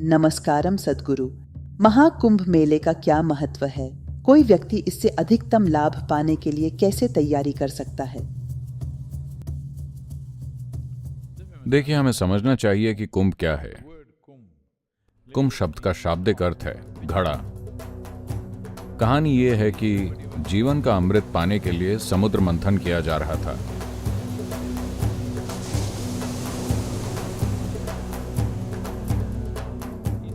नमस्कारम सद्गुरु। महाकुंभ मेले का क्या महत्व है? कोई व्यक्ति इससे अधिकतम लाभ पाने के लिए कैसे तैयारी कर सकता है? देखिए, हमें समझना चाहिए कि कुंभ क्या है। कुंभ शब्द का शाब्दिक अर्थ है घड़ा। कहानी ये है कि जीवन का अमृत पाने के लिए समुद्र मंथन किया जा रहा था।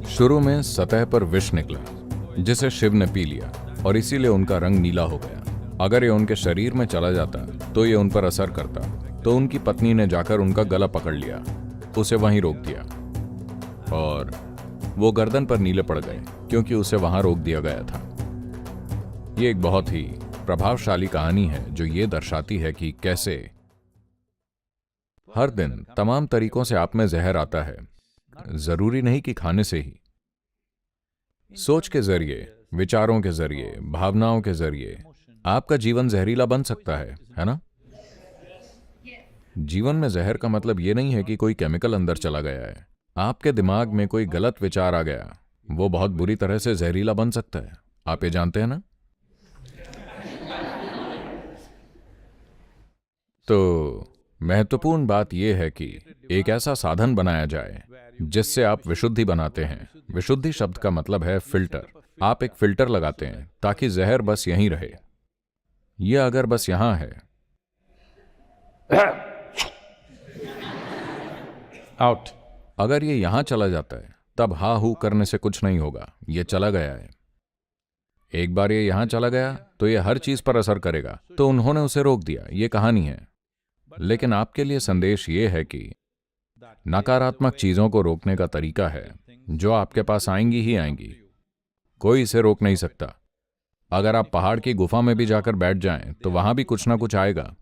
शुरू में सतह पर विष निकला जिसे शिव ने पी लिया और इसीलिए उनका रंग नीला हो गया। अगर ये उनके शरीर में चला जाता तो ये उन पर असर करता, तो उनकी पत्नी ने जाकर उनका गला पकड़ लिया, उसे वहीं रोक दिया और वो गर्दन पर नीले पड़ गए क्योंकि उसे वहां रोक दिया गया था। ये एक बहुत ही प्रभावशाली कहानी है जो ये दर्शाती है कि कैसे हर दिन तमाम तरीकों से आप में जहर आता है। जरूरी नहीं कि खाने से ही, सोच के जरिए, विचारों के जरिए, भावनाओं के जरिए आपका जीवन जहरीला बन सकता है ना? जीवन में जहर का मतलब यह नहीं है कि कोई केमिकल अंदर चला गया है। आपके दिमाग में कोई गलत विचार आ गया, वो बहुत बुरी तरह से जहरीला बन सकता है। आप ये जानते हैं ना? तो महत्वपूर्ण बात यह है कि एक ऐसा साधन बनाया जाए जिससे आप विशुद्धि बनाते हैं। विशुद्धि शब्द का मतलब है फिल्टर। आप एक फिल्टर लगाते हैं ताकि जहर बस यहीं रहे। यह अगर बस यहां है, आउट, अगर ये यहां चला जाता है तब हा हू करने से कुछ नहीं होगा। ये चला गया है। एक बार ये यहां चला गया तो ये हर चीज पर असर करेगा, तो उन्होंने उसे रोक दिया। ये कहानी है। लेकिन आपके लिए संदेश ये है कि नकारात्मक चीजों को रोकने का तरीका है जो आपके पास आएंगी ही आएंगी। कोई इसे रोक नहीं सकता। अगर आप पहाड़ की गुफा में भी जाकर बैठ जाएं तो वहां भी कुछ ना कुछ आएगा।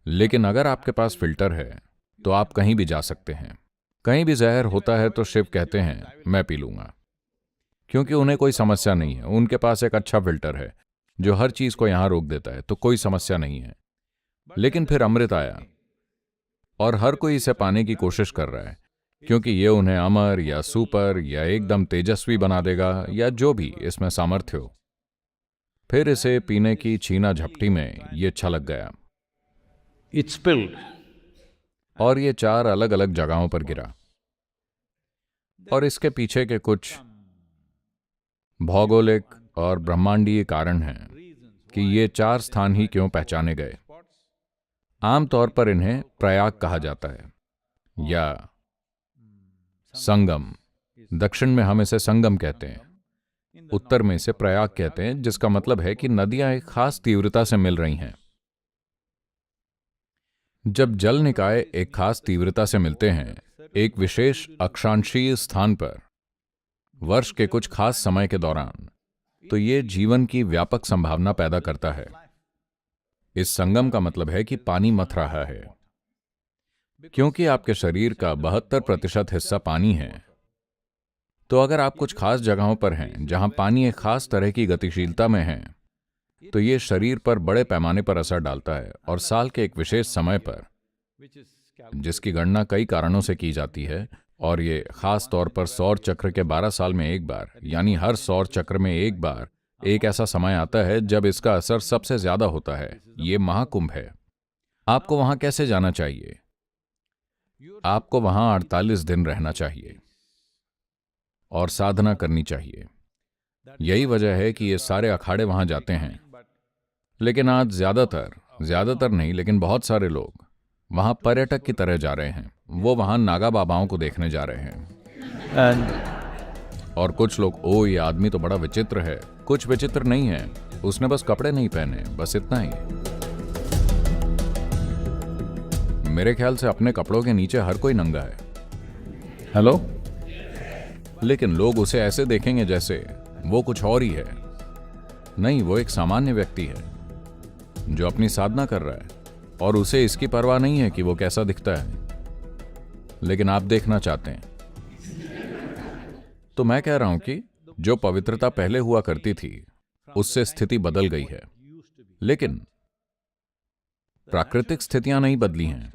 लेकिन अगर आपके पास फिल्टर है तो आप कहीं भी जा सकते हैं। कहीं भी जहर होता है तो शिव कहते हैं मैं पी लूंगा, क्योंकि उन्हें कोई समस्या नहीं है। उनके पास एक अच्छा फिल्टर है जो हर चीज को यहां रोक देता है, तो कोई समस्या नहीं है। लेकिन फिर अमृत आया और हर कोई इसे पाने की कोशिश कर रहा है, क्योंकि ये उन्हें अमर या सुपर या एकदम तेजस्वी बना देगा या जो भी इसमें सामर्थ्य हो। फिर इसे पीने की छीना झपटी में ये छलक गया। It spilled. और ये 4 अलग अलग जगहों पर गिरा। और इसके पीछे के कुछ भौगोलिक और ब्रह्मांडीय कारण हैं कि ये 4 स्थान ही क्यों पहचाने गए। आमतौर पर इन्हें प्रयाग कहा जाता है या संगम। दक्षिण में हम इसे संगम कहते हैं, उत्तर में इसे प्रयाग कहते हैं, जिसका मतलब है कि नदियां एक खास तीव्रता से मिल रही हैं। जब जल निकाय एक खास तीव्रता से मिलते हैं एक विशेष अक्षांशीय स्थान पर वर्ष के कुछ खास समय के दौरान, तो ये जीवन की व्यापक संभावना पैदा करता है। इस संगम का मतलब है कि पानी मथ रहा है। क्योंकि आपके शरीर का 72% हिस्सा पानी है, तो अगर आप कुछ खास जगहों पर हैं जहां पानी एक खास तरह की गतिशीलता में है, तो ये शरीर पर बड़े पैमाने पर असर डालता है। और साल के एक विशेष समय पर, जिसकी गणना कई कारणों से की जाती है, और ये खास तौर पर सौर चक्र के 12 साल में एक बार, यानी हर सौर चक्र में एक बार, एक ऐसा समय आता है जब इसका असर सबसे ज्यादा होता है। ये महाकुंभ है। आपको वहां कैसे जाना चाहिए? आपको वहां 48 दिन रहना चाहिए और साधना करनी चाहिए। यही वजह है कि ये सारे अखाड़े वहां जाते हैं। लेकिन आज ज्यादातर नहीं, लेकिन बहुत सारे लोग वहां पर्यटक की तरह जा रहे हैं। वो वहां नागा बाबाओं को देखने जा रहे हैं। और कुछ लोग, ओ ये आदमी तो बड़ा विचित्र है। कुछ विचित्र नहीं है, उसने बस कपड़े नहीं पहने, बस इतना ही। मेरे ख्याल से अपने कपड़ों के नीचे हर कोई नंगा है। हेलो? लेकिन लोग उसे ऐसे देखेंगे जैसे वो कुछ और ही है। नहीं, वो एक सामान्य व्यक्ति है जो अपनी साधना कर रहा है और उसे इसकी परवाह नहीं है कि वो कैसा दिखता है। लेकिन आप देखना चाहते हैं। तो मैं कह रहा हूं कि जो पवित्रता पहले हुआ करती थी उससे स्थिति बदल गई है, लेकिन प्राकृतिक स्थितियां नहीं बदली हैं,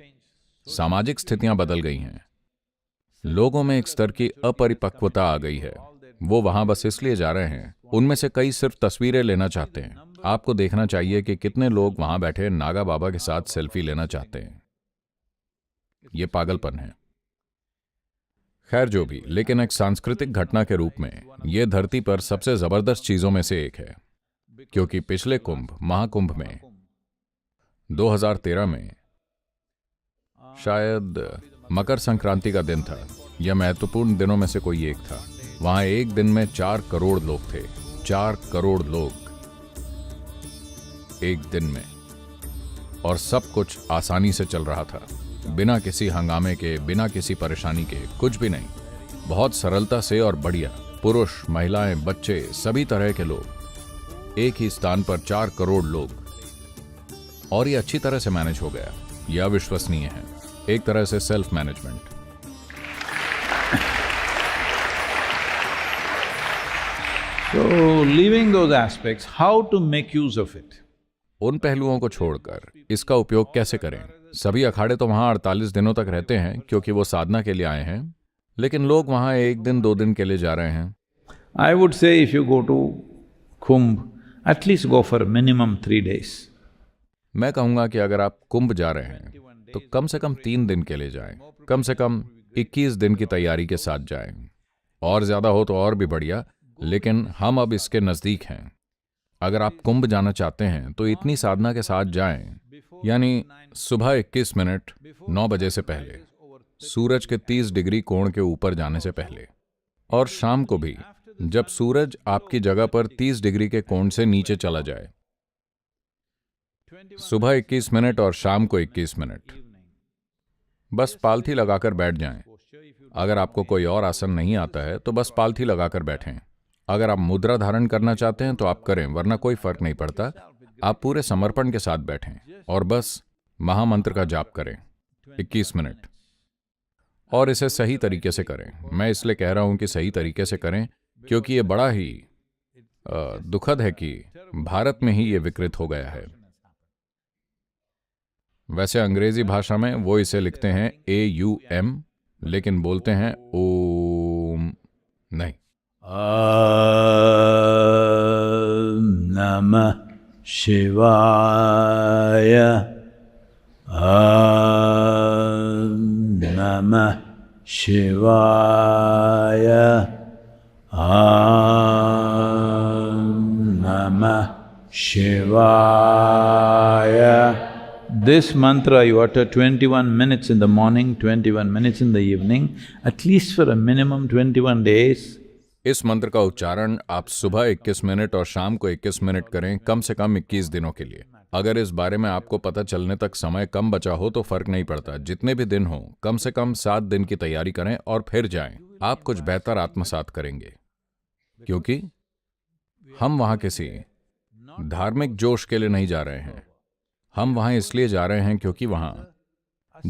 सामाजिक स्थितियां बदल गई हैं। लोगों में एक स्तर की अपरिपक्वता आ गई है। वो वहां बस इसलिए जा रहे हैं। उनमें से कई सिर्फ तस्वीरें लेना चाहते हैं। आपको देखना चाहिए कि कितने लोग वहां बैठे नागा बाबा के साथ सेल्फी लेना चाहते हैं। ये पागलपन है। खैर जो भी, लेकिन एक सांस्कृतिक घटना के रूप में यह धरती पर सबसे जबरदस्त चीजों में से एक है, क्योंकि पिछले कुंभ महाकुंभ में 2013 में शायद मकर संक्रांति का दिन था, यह महत्वपूर्ण दिनों में से कोई एक था। वहां एक दिन में 4 करोड़ लोग थे। 4 करोड़ लोग एक दिन में, और सब कुछ आसानी से चल रहा था, बिना किसी हंगामे के, बिना किसी परेशानी के, कुछ भी नहीं, बहुत सरलता से और बढ़िया। पुरुष, महिलाएं, बच्चे, सभी तरह के लोग एक ही स्थान पर, 4 करोड़ लोग, और ये अच्छी तरह से मैनेज हो गया। यह अविश्वसनीय है, एक तरह से self management. So, leaving those aspects, how to make use of it? उन पहलुओं को छोड़कर इसका उपयोग कैसे करें? सभी अखाड़े तो वहां 48 दिनों तक रहते हैं क्योंकि वो साधना के लिए आए हैं, लेकिन लोग वहां 1 दिन 2 दिन के लिए जा रहे हैं। I would say if you go to Kumbh, at least go for minimum 3 days. मैं कहूंगा कि अगर आप कुंभ जा रहे हैं तो कम से कम 3 दिन के लिए जाएं, कम से कम 21 दिन की तैयारी के साथ जाएं। और ज्यादा हो तो और भी बढ़िया, लेकिन हम अब इसके नजदीक हैं। अगर आप कुंभ जाना चाहते हैं तो इतनी साधना के साथ जाएं, यानी सुबह 21 मिनट 9 बजे से पहले, सूरज के 30 डिग्री कोण के ऊपर जाने से पहले, और शाम को भी जब सूरज आपकी जगह पर 30 डिग्री के कोण से नीचे चला जाए। सुबह 21 मिनट और शाम को 21 मिनट बस पालथी लगाकर बैठ जाएं। अगर आपको कोई और आसन नहीं आता है तो बस पालथी लगाकर बैठें। अगर आप मुद्रा धारण करना चाहते हैं तो आप करें, वरना कोई फर्क नहीं पड़ता। आप पूरे समर्पण के साथ बैठें और बस महामंत्र का जाप करें 21 मिनट, और इसे सही तरीके से करें। मैं इसलिए कह रहा हूं कि सही तरीके से करें क्योंकि ये बड़ा ही दुखद है कि भारत में ही ये विकृत हो गया है। वैसे अंग्रेजी भाषा में वो इसे लिखते हैं AUM, लेकिन बोलते हैं ओम नहीं। नमः शिवाय, नमः शिवाय, नमः शिवाय। This mantra you utter 21 minutes in the morning, 21 minutes in the evening, at least for a minimum 21 days. इस मंत्र का उच्चारण आप सुबह 21 मिनट और शाम को 21 मिनट करें, कम से कम 21 दिनों के लिए। अगर इस बारे में आपको पता चलने तक समय कम बचा हो तो फर्क नहीं पड़ता, जितने भी दिन हो, कम से कम 7 दिन की तैयारी करें और फिर जाएं। आप कुछ बेहतर आत्मसात करेंगे, क्योंकि हम वहां किसी धार्मिक जोश के लिए नहीं जा रहे हैं। हम वहां इसलिए जा रहे हैं क्योंकि वहां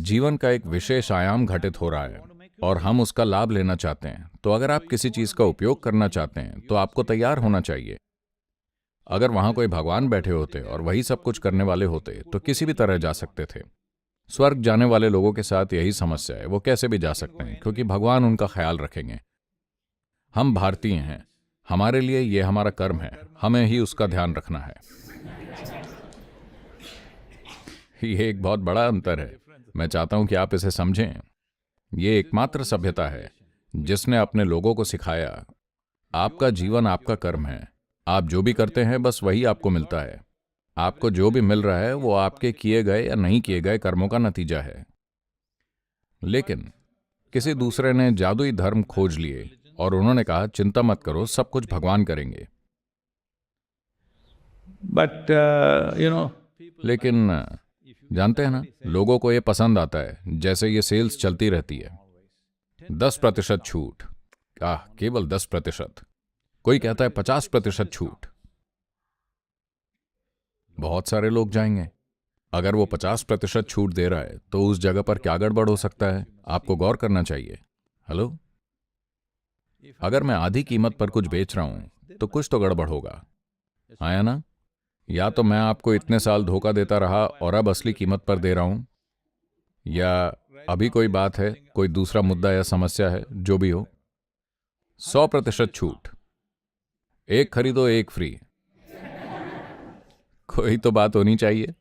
जीवन का एक विशेष आयाम घटित हो रहा है और हम उसका लाभ लेना चाहते हैं। तो अगर आप किसी चीज का उपयोग करना चाहते हैं तो आपको तैयार होना चाहिए। अगर वहां कोई भगवान बैठे होते और वही सब कुछ करने वाले होते तो किसी भी तरह जा सकते थे। स्वर्ग जाने वाले लोगों के साथ यही समस्या है, वो कैसे भी जा सकते हैं क्योंकि भगवान उनका ख्याल रखेंगे। हम भारतीय हैं, हमारे लिए ये हमारा कर्म है, हमें ही उसका ध्यान रखना है। ये एक बहुत बड़ा अंतर है। मैं चाहता हूं कि आप इसे समझें। ये एकमात्र सभ्यता है जिसने अपने लोगों को सिखाया, आपका जीवन आपका कर्म है। आप जो भी करते हैं बस वही आपको मिलता है। आपको जो भी मिल रहा है वो आपके किए गए या नहीं किए गए कर्मों का नतीजा है। लेकिन किसी दूसरे ने जादुई धर्म खोज लिए और उन्होंने कहा चिंता मत करो, सब कुछ भगवान करेंगे। लेकिन जानते हैं ना, लोगों को ये पसंद आता है, जैसे ये सेल्स चलती रहती है। 10% छूट, केवल 10%। कोई कहता है 50% छूट। बहुत सारे लोग जाएंगे। अगर वो 50% छूट दे रहा है तो उस जगह पर क्या गड़बड़ हो सकता है, आपको गौर करना चाहिए। हेलो, अगर मैं आधी कीमत पर कुछ बेच रहा हूं तो कुछ तो गड़बड़ होगा, आया ना? या तो मैं आपको इतने साल धोखा देता रहा और अब असली कीमत पर दे रहा हूं, या अभी कोई बात है, कोई दूसरा मुद्दा या समस्या है, जो भी हो, 100% छूट, एक खरीदो एक फ्री, कोई तो बात होनी चाहिए।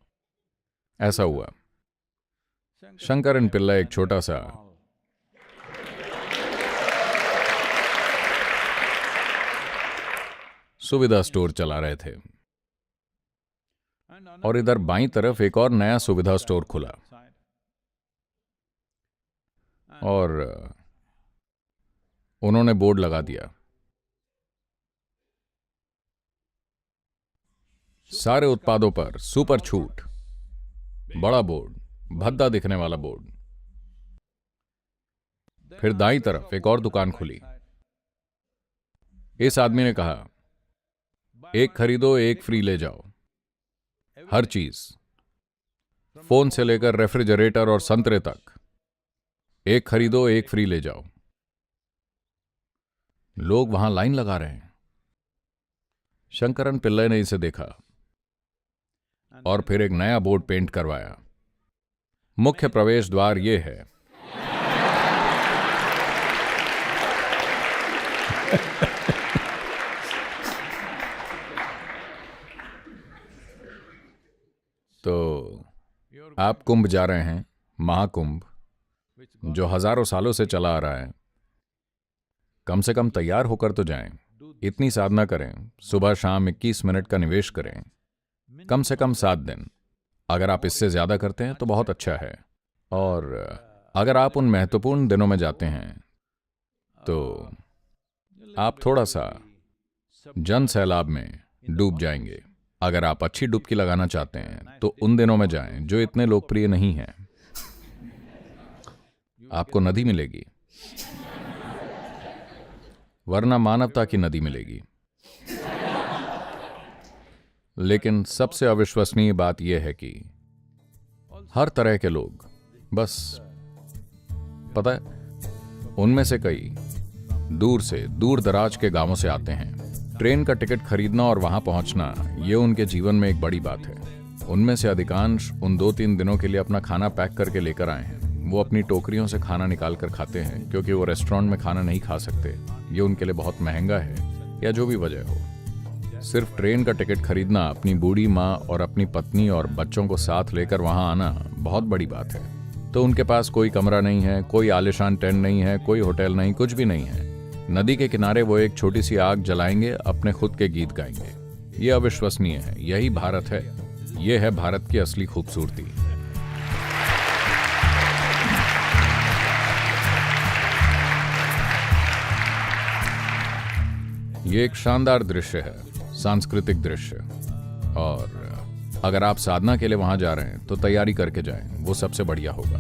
ऐसा हुआ। शंकरन पिल्ला एक छोटा सा सुविधा स्टोर चला रहे थे और इधर बाईं तरफ एक और नया सुविधा स्टोर खुला और उन्होंने बोर्ड लगा दिया, सारे उत्पादों पर सुपर छूट। बड़ा बोर्ड, भद्दा दिखने वाला बोर्ड। फिर दाईं तरफ एक और दुकान खुली। इस आदमी ने कहा, एक खरीदो एक फ्री ले जाओ, हर चीज, फोन से लेकर रेफ्रिजरेटर और संतरे तक, एक खरीदो एक फ्री ले जाओ। लोग वहां लाइन लगा रहे हैं। शंकरन पिल्ले ने इसे देखा और फिर एक नया बोर्ड पेंट करवाया, मुख्य प्रवेश द्वार ये है। तो आप कुंभ जा रहे हैं, महाकुंभ, जो हजारों सालों से चला आ रहा है। कम से कम तैयार होकर तो जाएं, इतनी साधना करें, सुबह शाम 21 मिनट का निवेश करें, कम से कम 7 दिन। अगर आप इससे ज्यादा करते हैं तो बहुत अच्छा है। और अगर आप उन महत्वपूर्ण दिनों में जाते हैं तो आप थोड़ा सा जन सैलाब में डूब जाएंगे। अगर आप अच्छी डुबकी लगाना चाहते हैं तो उन दिनों में जाएं जो इतने लोकप्रिय नहीं हैं। आपको नदी मिलेगी, वरना मानवता की नदी मिलेगी। लेकिन सबसे अविश्वसनीय बात यह है कि हर तरह के लोग, बस पता है, उनमें से कई दूर से, दूर दराज के गांवों से आते हैं। ट्रेन का टिकट खरीदना और वहां पहुंचना, ये उनके जीवन में एक बड़ी बात है। उनमें से अधिकांश उन 2-3 दिनों के लिए अपना खाना पैक करके लेकर आए हैं। वो अपनी टोकरियों से खाना निकाल कर खाते हैं, क्योंकि वो रेस्टोरेंट में खाना नहीं खा सकते, ये उनके लिए बहुत महंगा है, या जो भी वजह हो। सिर्फ ट्रेन का टिकट खरीदना, अपनी बूढ़ी माँ और अपनी पत्नी और बच्चों को साथ लेकर वहां आना बहुत बड़ी बात है। तो उनके पास कोई कमरा नहीं है, कोई आलिशान टेंट नहीं है, कोई होटल नहीं, कुछ भी नहीं है। नदी के किनारे वो एक छोटी सी आग जलाएंगे, अपने खुद के गीत गाएंगे। ये अविश्वसनीय है। यही भारत है। ये है भारत की असली खूबसूरती। ये एक शानदार दृश्य है, सांस्कृतिक दृश्य। और अगर आप साधना के लिए वहां जा रहे हैं तो तैयारी करके जाएं, वो सबसे बढ़िया होगा।